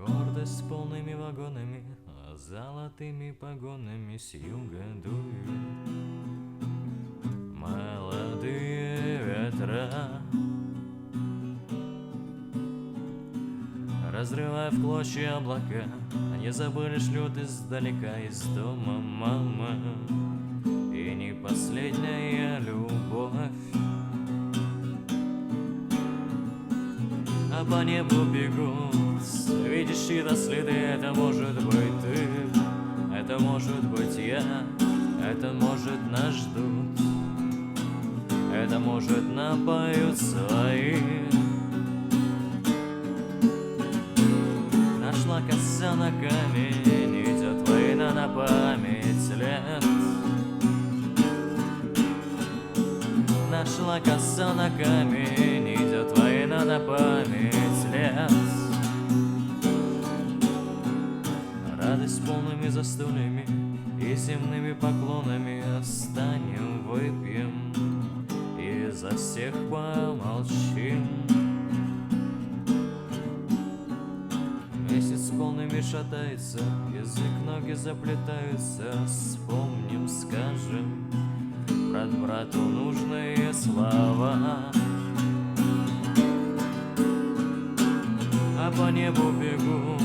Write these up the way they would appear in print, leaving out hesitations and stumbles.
Гордость полными вагонами, золотыми погонами с юга дуют молодые ветра, разрывая в клочья облака. Не забыли шлют издалека из дома мама. И не последняя любовь, а по небу бегут. Видишь чьи-то следы, это может быть ты, это может быть я, это может нас ждут, это может напоют свои. Нашла коса на камень, идет война на память лет. Нашла коса на камень, идет война на память лет. Радость полными застольями и земными поклонами встанем, выпьем и за всех помолчим. Месяц полными шатается, язык, ноги заплетаются. Вспомним, скажем брат брату нужные слова, а по небу бегут.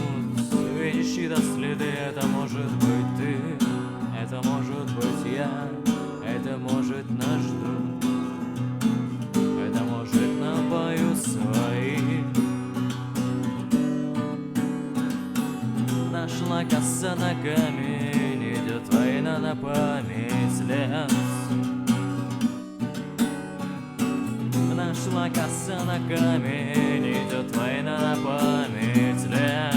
Видишь чьи-то следы, это может быть ты, это может быть я, это может нас ждут, это может напоют свои. Нашла коса на камень, идет война на память лет. Нашла коса на камень, идет война на память лет.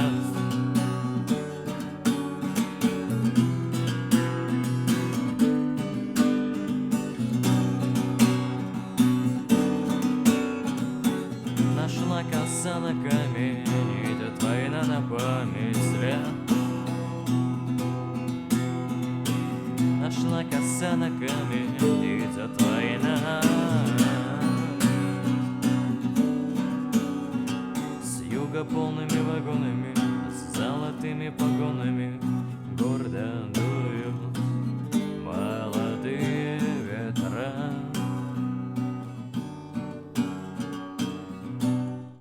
Нашла коса на камень, идет война на память лет. Нашла коса на камень, идет война. С юга полными вагонами, с золотыми погонами гордо дует